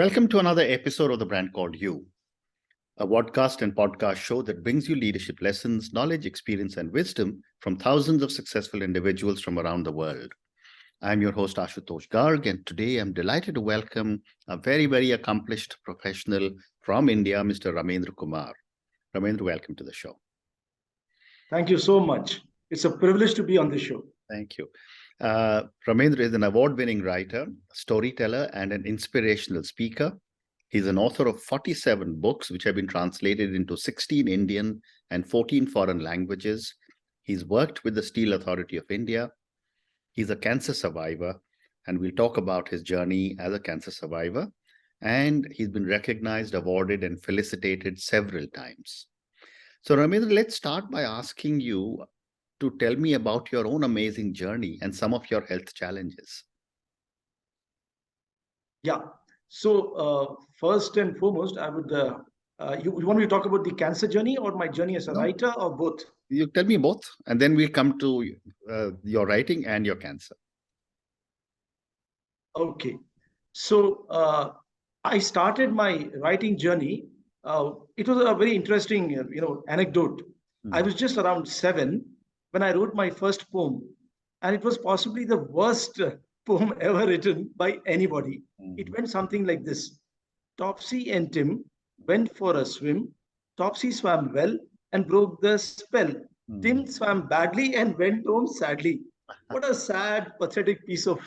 Welcome to another episode of The Brand Called You, a podcast and podcast show that brings you leadership lessons, knowledge, experience, and wisdom from thousands of successful individuals from around the world. I'm your host, Ashutosh Garg, and today I'm delighted to welcome a very, very accomplished professional from India, Mr. Ramendra Kumar. Ramendra, welcome to the show. Thank you so much. It's a privilege to be on this show. Thank you. Ramendra is an award-winning writer, storyteller, and an inspirational speaker. He's an author of 47 books, which have been translated into 16 Indian and 14 foreign languages. He's worked with the Steel Authority of India. He's a cancer survivor, and we'll talk about his journey as a cancer survivor. And he's been recognized, awarded, and felicitated several times. So, Ramendra, let's start by asking you to tell me about your own amazing journey and some of your health challenges. Yeah. So first and foremost, I would, you want me to talk about the cancer journey or my journey as a writer or both? You tell me both, and then we'll come to your writing and your cancer. Okay. So I started my writing journey. It was a very interesting, anecdote. I was just around 7 when I wrote my first poem, and it was possibly the worst poem ever written by anybody. It went something like this: Topsy and Tim went for a swim. Topsy swam well and broke the spell. Tim swam badly and went home sadly. What a sad, pathetic piece of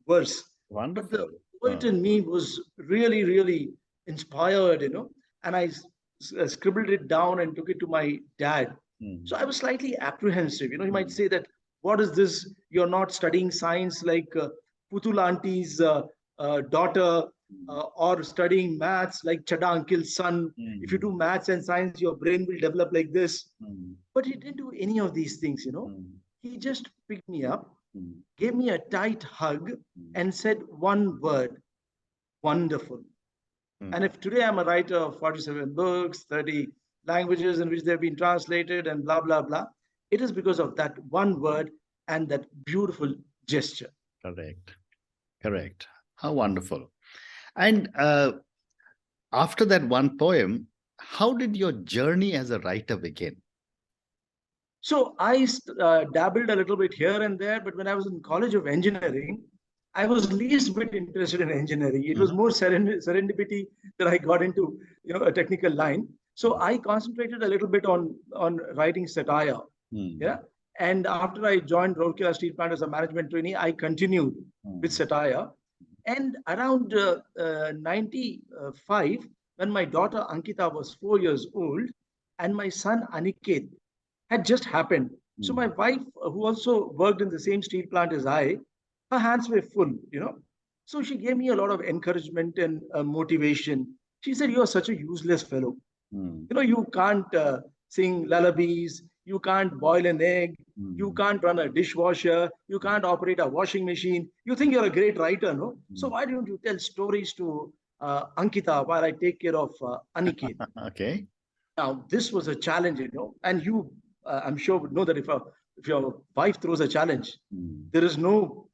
verse. Wonderful. But the poet in me was really, really inspired, and I scribbled it down and took it to my dad. So I was slightly apprehensive. You might say that, what is this? You're not studying science like Putul auntie's daughter, or studying maths like Chada uncle's son. If you do maths and science, your brain will develop like this. But he didn't do any of these things, He just picked me up, gave me a tight hug, and said one word: wonderful. And if today I'm a writer of 47 books, 30 languages in which they've been translated and blah, blah, blah, it is because of that one word and that beautiful gesture. Correct. How wonderful. And after that one poem, how did your journey as a writer begin? So I dabbled a little bit here and there, but when I was in College of Engineering, I was least bit interested in engineering. It was more serendipity that I got into, a technical line. So I concentrated a little bit on writing satire. Yeah. And after I joined Rourkela Steel Plant as a management trainee, I continued with satire. And around 95, when my daughter Ankita was 4 years old and my son Aniket had just happened. So my wife, who also worked in the same steel plant as I, her hands were full, So she gave me a lot of encouragement and motivation. She said, "You're such a useless fellow. You can't sing lullabies. You can't boil an egg. You can't run a dishwasher. You can't operate a washing machine. You think you're a great writer, no? So why don't you tell stories to Ankita while I take care of Aniket?" Okay. Now, this was a challenge, and you, I'm sure, would know that if your wife throws a challenge, there is no,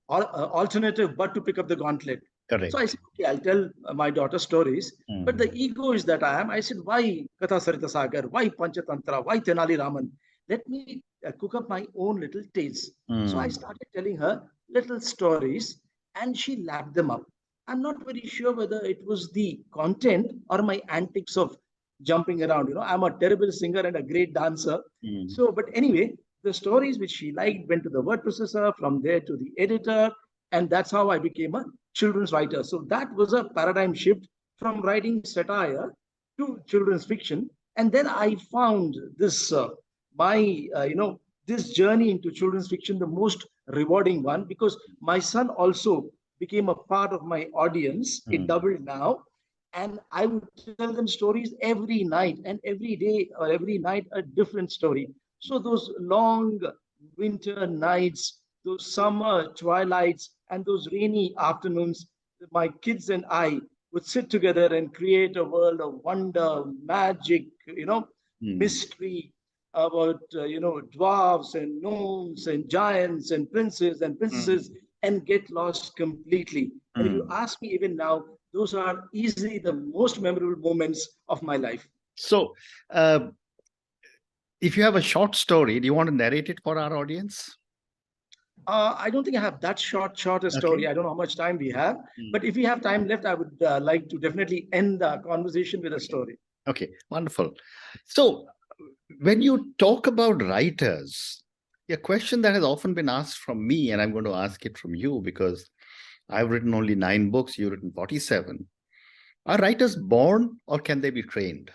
alternative but to pick up the gauntlet. Correct. So I said, okay, I'll tell my daughter stories. But the ego is that I said, why Katha Sarita Sagar? Why Panchatantra? Why Tenali Raman? Let me cook up my own little tales. So I started telling her little stories, and she lapped them up. I'm not very sure whether it was the content or my antics of jumping around. I'm a terrible singer and a great dancer. So, but anyway, the stories which she liked went to the word processor, from there to the editor, and that's how I became a children's writer. So that was a paradigm shift from writing satire to children's fiction. And then I found this, this journey into children's fiction the most rewarding one, because my son also became a part of my audience. It doubled now. And I would tell them stories every night, and every day or every night a different story. So those long winter nights, those summer twilights, and those rainy afternoons, my kids and I would sit together and create a world of wonder, magic, mystery about, dwarves and gnomes and giants and princes and princesses, and get lost completely. And if you ask me even now, those are easily the most memorable moments of my life. So, if you have a short story, do you want to narrate it for our audience? I don't think I have that short a story. Okay. I don't know how much time we have, but if we have time left, I would like to definitely end the conversation with a story. Okay, wonderful. So, when you talk about writers, a question that has often been asked from me, and I'm going to ask it from you because I've written only 9 books, you've written 47. Are writers born or can they be trained?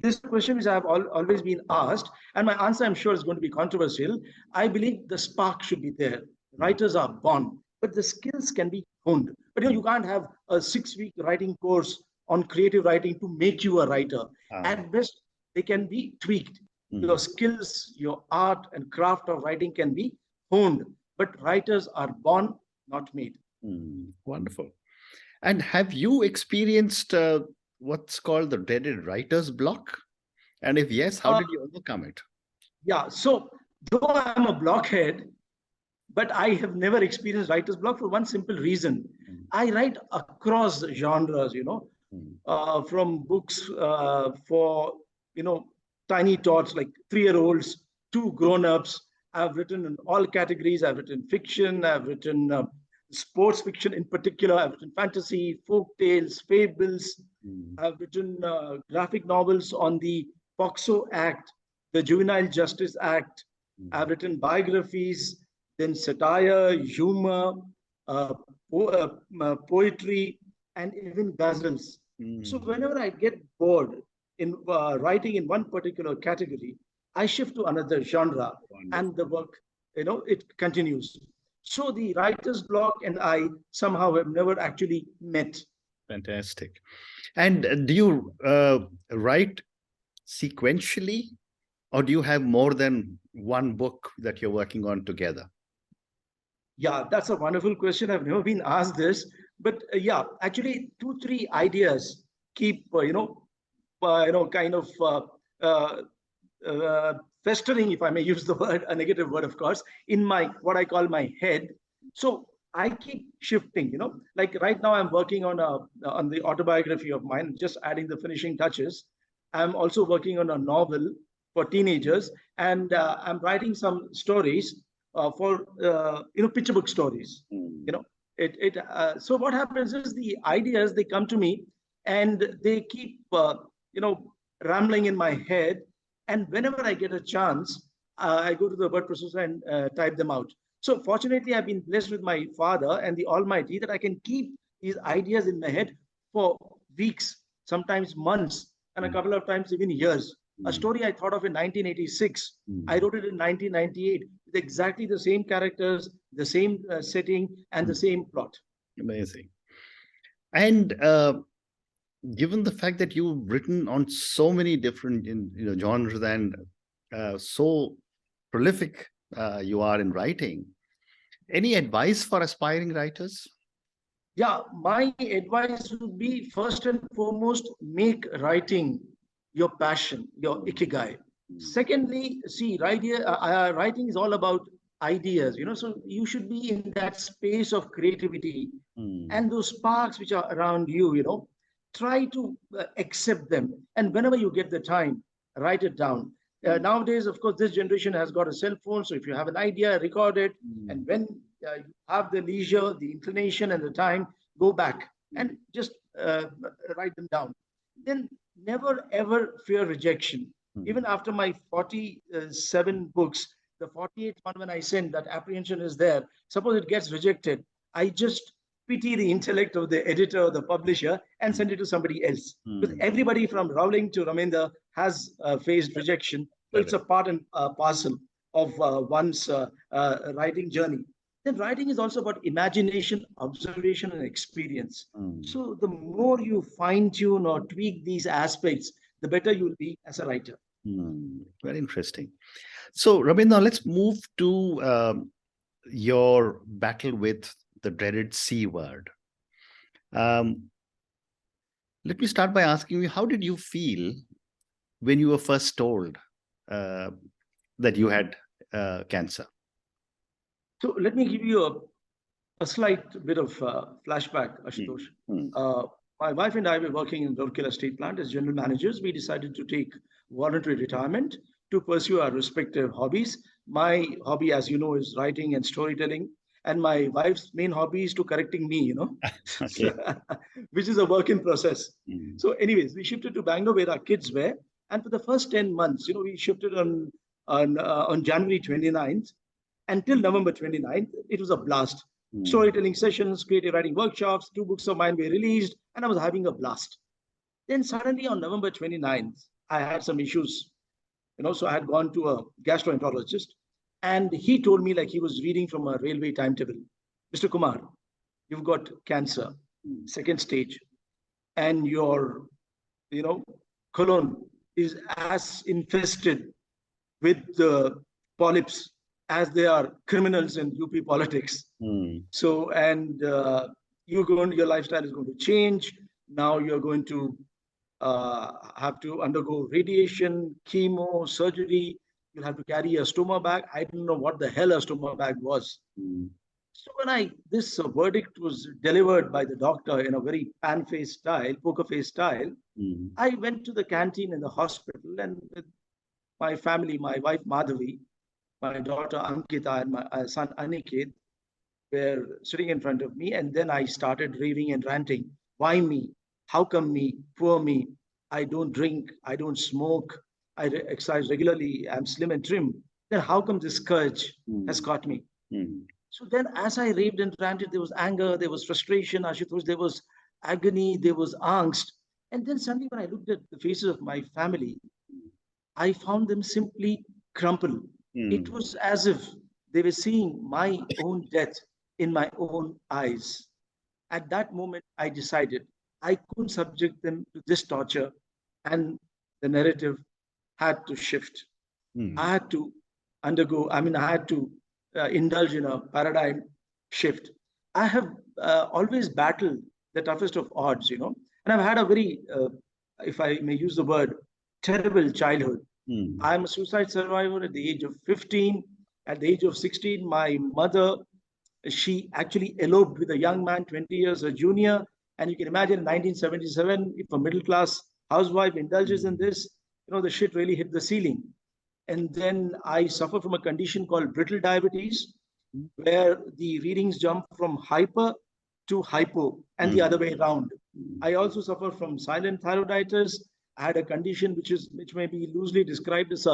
This question which I have always been asked, and my answer I'm sure is going to be controversial. I believe the spark should be there. Writers are born, but the skills can be honed. But you can't have a 6-week writing course on creative writing to make you a writer. At best, they can be tweaked. Your skills, your art and craft of writing can be honed, but writers are born, not made. Wonderful. And have you experienced what's called the dreaded writer's block? And if yes, how did you overcome it? Yeah, so though I'm a blockhead, but I have never experienced writer's block for one simple reason. I write across genres, from books for, tiny tots like 3-year-olds to grown-ups. I've written in all categories. I've written fiction. I've written sports fiction in particular. I've written fantasy, folk tales, fables. I've written graphic novels on the POCSO Act, the Juvenile Justice Act. I've written biographies, then satire, humor, poetry, and even ghazals. So whenever I get bored in writing in one particular category, I shift to another genre, and the work, it continues. So the writer's block and I somehow have never actually met. Fantastic. And do you write sequentially, or do you have more than one book that you're working on together? Yeah, that's a wonderful question. I've never been asked this, but yeah, actually, 2-3 ideas keep kind of festering, if I may use the word, a negative word, of course, in my what I call my head. So I keep shifting. Like right now, I'm working on the autobiography of mine, just adding the finishing touches. I'm also working on a novel for teenagers, and I'm writing some stories for picture book stories. So what happens is the ideas, they come to me and they keep rambling in my head, and whenever I get a chance, I go to the word processor and type them out. So fortunately, I've been blessed with my Father and the Almighty that I can keep these ideas in my head for weeks, sometimes months, and a couple of times even years. A story I thought of in 1986, I wrote it in 1998 with exactly the same characters, the same setting, and the same plot. Amazing. And given the fact that you've written on so many different genres and so prolific you are in writing, any advice for aspiring writers? Yeah, my advice would be first and foremost, make writing your passion, your ikigai. Secondly, see, writing is all about ideas, so you should be in that space of creativity and those sparks which are around you, try to accept them. And whenever you get the time, write it down. Nowadays, of course, this generation has got a cell phone. So if you have an idea, record it. And when you have the leisure, the inclination, and the time, go back and just write them down. Then never ever fear rejection. Even after my 47 books, the 48th one when I send, that apprehension is there. Suppose it gets rejected, I just pity the intellect of the editor or the publisher and send it to somebody else. Because everybody from Rowling to Ramendra has faced rejection. So it's a part and parcel of one's writing journey. Then writing is also about imagination, observation, and experience. So the more you fine tune or tweak these aspects, the better you'll be as a writer. Very interesting. So, Ramendra, let's move to your battle with the dreaded C word. Let me start by asking you, how did you feel when you were first told that you had cancer? So let me give you A slight bit of flashback, Ashutosh. My wife and I were working in Rourkela State Plant as general managers. We decided to take voluntary retirement to pursue our respective hobbies. My hobby, as you know, is writing and storytelling. And my wife's main hobby is to correcting me, Okay. which is a work in process. So, anyways, we shifted to Bangalore where our kids were. And for the first 10 months, we shifted on January 29th until November 29th. It was a blast. Storytelling sessions, creative writing workshops, 2 books of mine were released, and I was having a blast. Then suddenly on November 29th, I had some issues, so I had gone to a gastroenterologist, and he told me, like he was reading from a railway timetable, Mr. Kumar, you've got cancer, second stage, and your, colon is as infested with the polyps as they are criminals in UP politics. So, and your lifestyle is going to change. Now you're going to have to undergo radiation, chemo, surgery. You'll have to carry a stoma bag. I didn't know what the hell a stoma bag was. So when this verdict was delivered by the doctor in a very pan-face style, poker face style, I went to the canteen in the hospital, and with my family, my wife Madhavi, my daughter Ankita, and my son Aniket were sitting in front of me. And then I started raving and ranting. Why me? How come me? Poor me. I don't drink. I don't smoke. I exercise regularly. I'm slim and trim. Then how come this scourge has caught me? So then as I raved and ranted, there was anger, there was frustration, Ashutosh, there was agony, there was angst. And then suddenly when I looked at the faces of my family, I found them simply crumple. It was as if they were seeing my own death in my own eyes. At that moment, I decided I couldn't subject them to this torture, and the narrative had to shift. I had to I had to indulge in a paradigm shift. I have always battled the toughest of odds, and I've had a very, if I may use the word, terrible childhood. I'm a suicide survivor at the age of 15. At the age of 16, my mother, she actually eloped with a young man, 20 years a junior. And you can imagine in 1977, if a middle class housewife indulges in this, the shit really hit the ceiling. And then I suffer from a condition called brittle diabetes, where the readings jump from hyper to hypo and the other way around. I also suffer from silent thyroiditis. I had a condition which may be loosely described as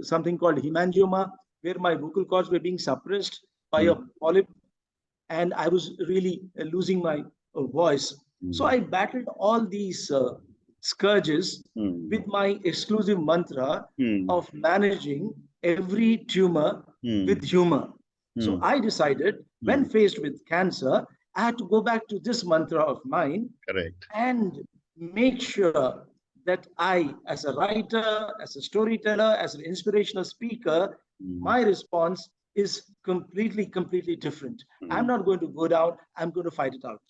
something called hemangioma, where my vocal cords were being suppressed by a polyp, and I was really losing my voice. So I battled all these scourges with my exclusive mantra of managing every tumor with humor. So I decided, when faced with cancer, I had to go back to this mantra of mine. Correct. And make sure that I, as a writer, as a storyteller, as an inspirational speaker, my response is completely different. I'm not going to go down. I'm going to fight it out.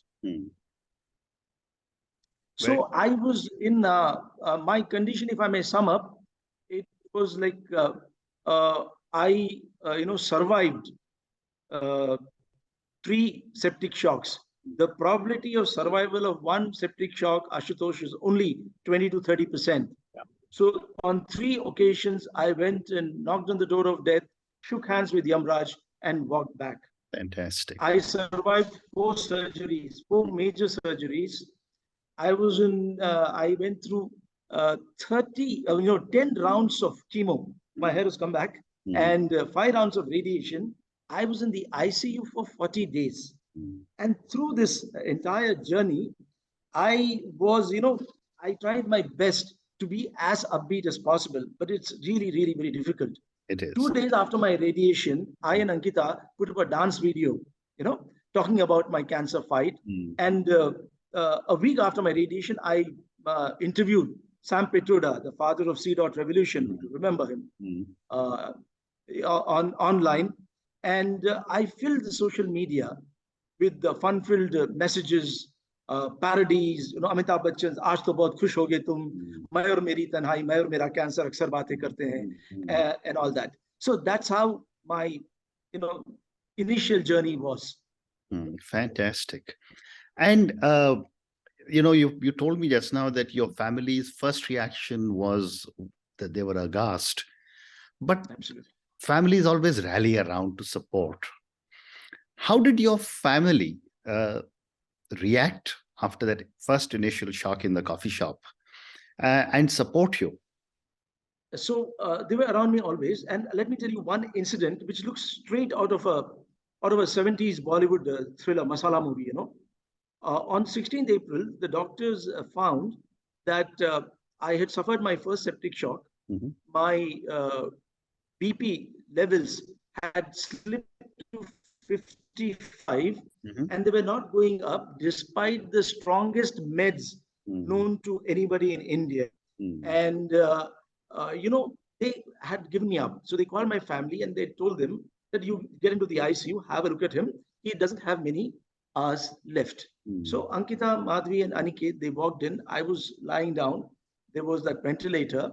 So I was in my condition, if I may sum up, it was like I, survived 3 septic shocks. The probability of survival of 1 septic shock, Ashutosh, is only 20 to 30%. Yeah. So on 3 occasions, I went and knocked on the door of death, shook hands with Yamraj, and walked back. Fantastic. I survived 4 surgeries, 4 major surgeries. I went through 10 rounds of chemo. My hair has come back. And 5 rounds of radiation. I was in the ICU for 40 days. And through this entire journey, I was, I tried my best to be as upbeat as possible, but it's really, really very difficult. It is. 2 days after my radiation, I and Ankita put up a dance video, talking about my cancer fight. And a week after my radiation, I interviewed Sam Petroda, the father of C. Revolution, to remember him, online. And I filled the social media with the fun-filled messages, parodies, Amitabh Bachchan's "Aaj to bahut khush ho gaye tum," "Main aur meri tanhai," "Main aur mera cancer aksar baatein karte hain," and all that. So that's how my, initial journey was. Fantastic. And you told me just now that your family's first reaction was that they were aghast, but Absolutely. families always rally around to support. How did your family react after that first initial shock in the coffee shop and support you? So they were around me always. And let me tell you one incident which looks straight out of a 70s Bollywood thriller, masala movie, on 16th April, the doctors found that I had suffered my first septic shock. Mm-hmm. My BP levels had slipped to 55, Mm-hmm. and they were not going up despite the strongest meds Mm-hmm. known to anybody in India. Mm-hmm. And, they had given me up. So they called my family and they told them that you get into the ICU, have a look at him. He doesn't have many hours left. Mm-hmm. So Ankita, Madhvi, and Aniket, they walked in. I was lying down. There was that ventilator,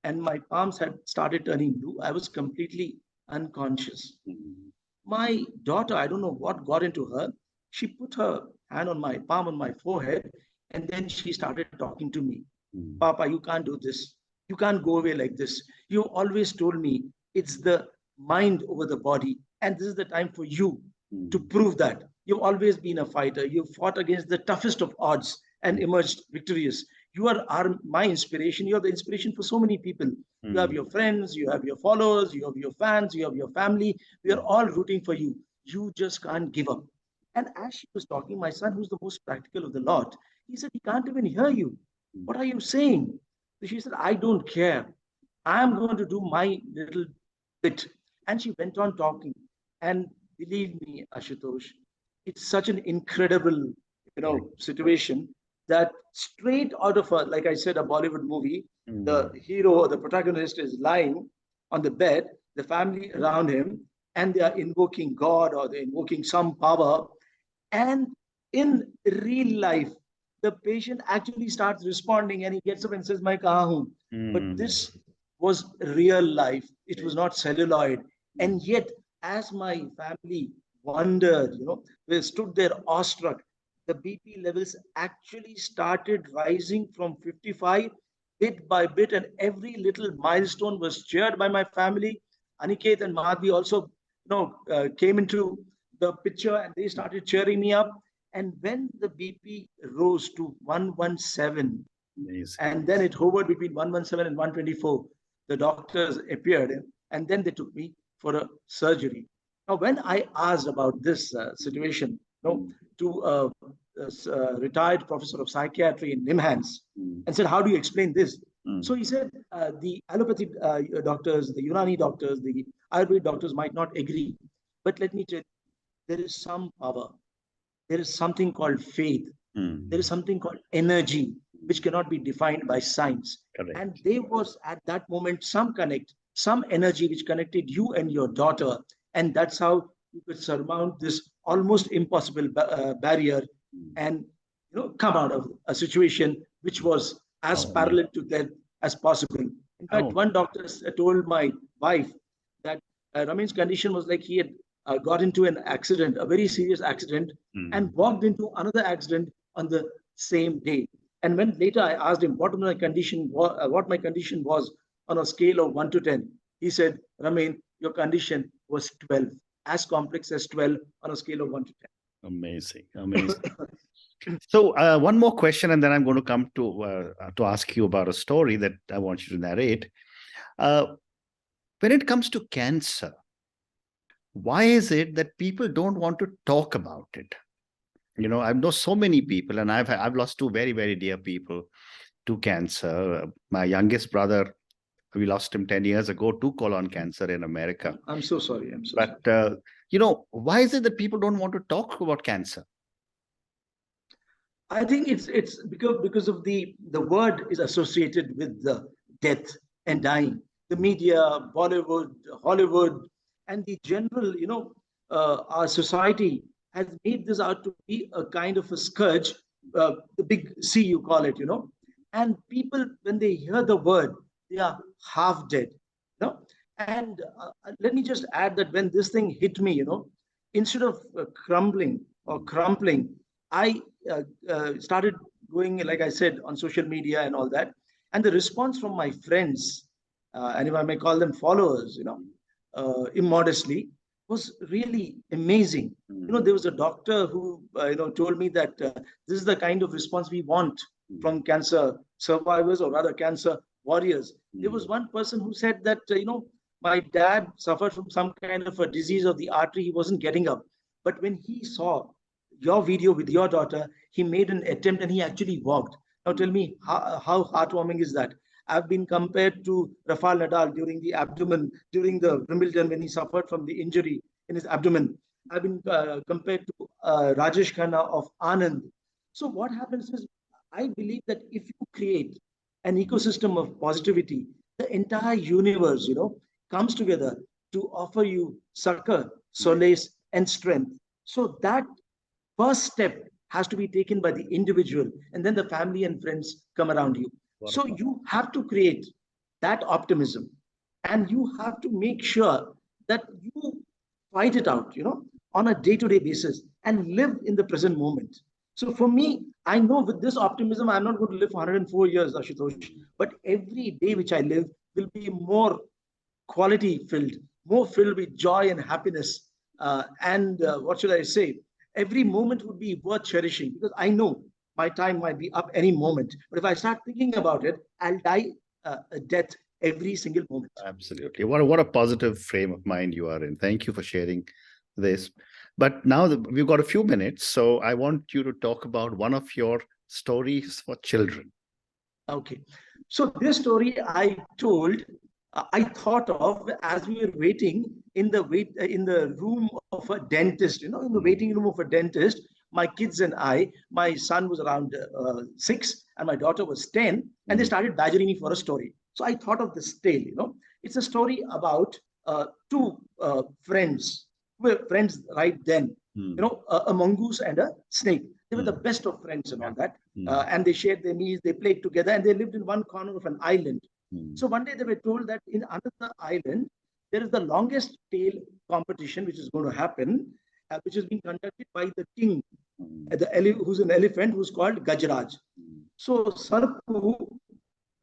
and my palms had started turning blue. I was completely unconscious. Mm-hmm. My daughter, I don't know what got into her. She put her hand on my palm on my forehead, and then she started talking to me. Mm-hmm. Papa, you can't do this. You can't go away like this. You always told me it's the mind over the body, and this is the time for you to prove that. You've always been a fighter. You've fought against the toughest of odds and emerged victorious. You are my inspiration. You are the inspiration for so many people. You have your friends, you have your followers, you have your fans, you have your family. We are all rooting for you. You just can't give up. And as she was talking, my son, who's the most practical of the lot, he said, he can't even hear you. What are you saying? So she said, I don't care. I'm going to do my little bit. And she went on talking. And believe me, Ashutosh, it's such an incredible, situation that straight out of like I said, a Bollywood movie, the hero, the protagonist is lying on the bed, the family around him, and they are invoking God or they're invoking some power. And in real life, the patient actually starts responding and he gets up and says, "My kaha hu?" But this was real life. It was not celluloid. And yet, as my family wondered, they stood there awestruck, the BP levels actually started rising from 55 bit by bit, and every little milestone was cheered by my family. Aniket and Madhvi also, came into the picture and they started cheering me up. And when the BP rose to 117, Amazing. and then it hovered between 117 and 124, the doctors appeared and then they took me for a surgery. Now, when I asked about this situation, to a retired professor of psychiatry in NIMHANS and said, how do you explain this? So he said, the allopathic doctors, the Unani doctors, the Ayurvedic doctors might not agree. But let me tell you, there is some power. There is something called faith. There is something called energy, which cannot be defined by science. Correct. And there was at that moment some energy which connected you and your daughter. And that's how you could surmount this almost impossible barrier and come out of a situation which was as parallel to death as possible. In fact, one doctor told my wife that Ramin's condition was like he had got into an accident, a very serious accident, and walked into another accident on the same day. And when later I asked him what my condition was on a scale of 1 to 10, he said, Ramin, your condition was 12, as complex as 12 on a scale of 1 to 10. Amazing. So one more question, and then I'm going to come to ask you about a story that I want you to narrate. When it comes to cancer, why is it that people don't want to talk about it? I know so many people, and I've lost two very, very dear people to cancer. My youngest brother, we lost him 10 years ago to colon cancer in America. I'm so sorry. But why is it that people don't want to talk about cancer? I think it's because of the word is associated with the death and dying. The media, Bollywood, Hollywood, and the general, our society has made this out to be a kind of a scourge, the big C, you call it, and people, when they hear the word, they are half dead, And let me just add that when this thing hit me, instead of crumbling, or crumpling, I started going, like I said, on social media and all that. And the response from my friends, and if I may call them followers, immodestly, was really amazing. There was a doctor who, told me that this is the kind of response we want from cancer survivors, or rather cancer warriors. There was one person who said that, my dad suffered from some kind of a disease of the artery. He wasn't getting up. But when he saw your video with your daughter, he made an attempt and he actually walked. Now tell me, how heartwarming is that? I've been compared to Rafael Nadal during the Wimbledon when he suffered from the injury in his abdomen. I've been compared to Rajesh Khanna of Anand. So what happens is, I believe that if you create an ecosystem of positivity, the entire universe, comes together to offer you succor, solace, and strength. So that first step has to be taken by the individual, and then the family and friends come around you. So you have to create that optimism, and you have to make sure that you fight it out, on a day-to-day basis, and live in the present moment. So for me, I know with this optimism, I'm not going to live for 104 years, Ashutosh, but every day which I live will be more quality filled, more filled with joy and happiness. And what should I say? Every moment would be worth cherishing, because I know my time might be up any moment. But if I start thinking about it, I'll die a death every single moment. Absolutely. What a positive frame of mind you are in. Thank you for sharing this. But now we've got a few minutes, so I want you to talk about one of your stories for children. Okay. So this story I thought of as we were waiting in the room of a dentist, in the waiting room of a dentist. My kids and my son was around 6 and my daughter was 10, and they started badgering me for a story. So I thought of this tale. It's a story about two friends who were friends right then. A mongoose and a snake. They were the best of friends and all that. And they shared their meals, they played together, and they lived in one corner of an island. So one day they were told that in another island, there is the longest tail competition which is going to happen, which is being conducted by the king, who's an elephant, who's called Gajraj. So Sarpu,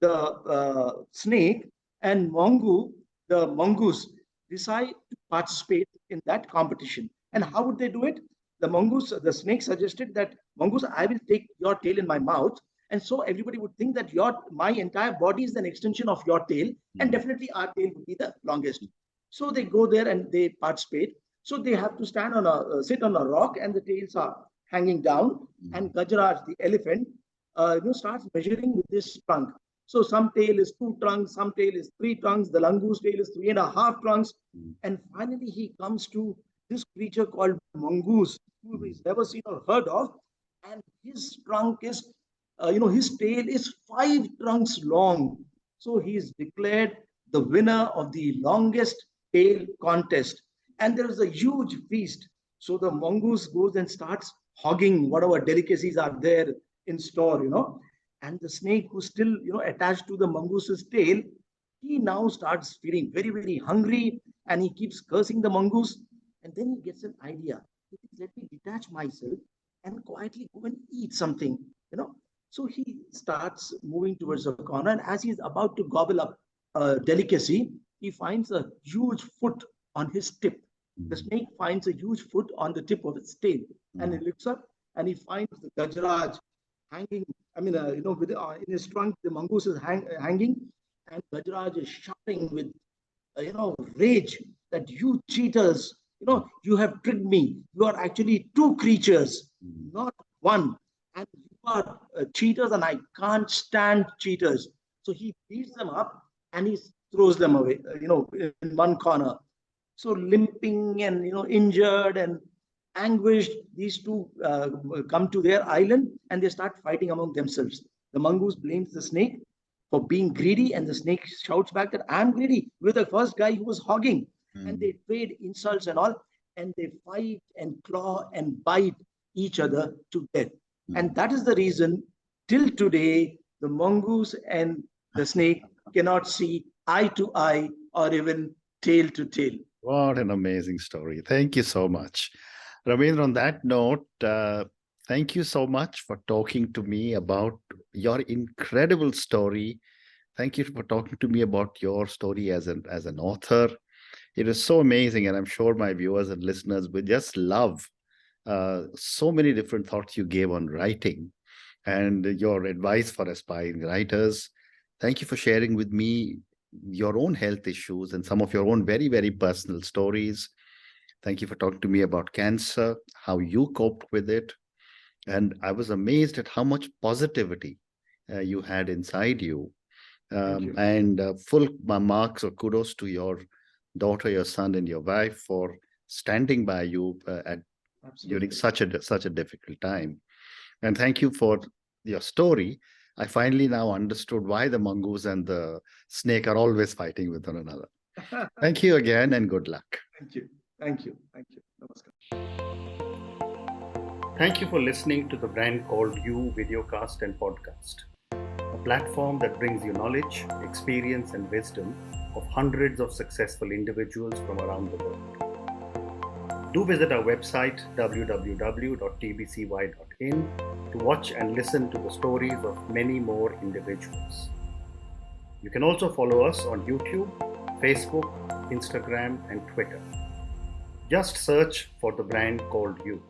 the snake, and Mongu, the mongoose, decide to participate in that competition. And how would they do it? The snake suggested that, mongoose, I will take your tail in my mouth. And so everybody would think that my entire body is an extension of your tail, and definitely our tail would be the longest. So they go there and they participate. So they have to sit on a rock, and the tails are hanging down. And Gajraj, the elephant, starts measuring with this trunk. So some tail is 2 trunks, some tail is 3 trunks, the langoose tail is 3.5 trunks. And finally he comes to this creature called mongoose, who he's never seen or heard of. And his trunk is, his tail is 5 trunks long. So he is declared the winner of the longest tail contest. And there is a huge feast. So the mongoose goes and starts hogging whatever delicacies are there in store, And the snake, who's still, attached to the mongoose's tail, he now starts feeling very, very hungry, and he keeps cursing the mongoose. And then he gets an idea. He thinks, let me detach myself and quietly go and eat something, So he starts moving towards the corner, and as he's about to gobble up a delicacy, he finds a huge foot on his tip. The snake finds a huge foot on the tip of its tail, and he looks up and he finds the Gajraj hanging. In his trunk, the mongoose is hanging, and Gajraj is shouting with, rage that, you cheaters, you have tricked me. You are actually 2 creatures, not 1. And you are cheaters, and I can't stand cheaters. So he beats them up and he throws them away, in one corner. So limping and, injured and anguished, these two come to their island, and they start fighting among themselves. The mongoose blames the snake for being greedy, and the snake shouts back that, I'm greedy. You're the first guy who was hogging. And they trade insults and all, and they fight and claw and bite each other to death. And that is the reason, till today, the mongoose and the snake cannot see eye to eye or even tail to tail. What an amazing story. Thank you so much. Ramendra, on that note, thank you so much for talking to me about your incredible story. Thank you for talking to me about your story as an author. It is so amazing, and I'm sure my viewers and listeners will just love so many different thoughts you gave on writing and your advice for aspiring writers. Thank you for sharing with me your own health issues and some of your own very, very personal stories. Thank you for talking to me about cancer, how you coped with it. And I was amazed at how much positivity you had inside you. Thank you. And full marks or kudos to your daughter, your son, and your wife for standing by you during Absolutely. such a difficult time. And thank you for your story. I finally now understood why the mongoose and the snake are always fighting with one another. Thank you again, and good luck. Thank you. Thank you. Thank you. Namaskar. Thank you for listening to the Brand Called You videocast and podcast, a platform that brings you knowledge, experience, and wisdom of hundreds of successful individuals from around the world. Do visit our website www.tbcy.in to watch and listen to the stories of many more individuals. You can also follow us on YouTube, Facebook, Instagram, and Twitter. Just search for the Brand Called You.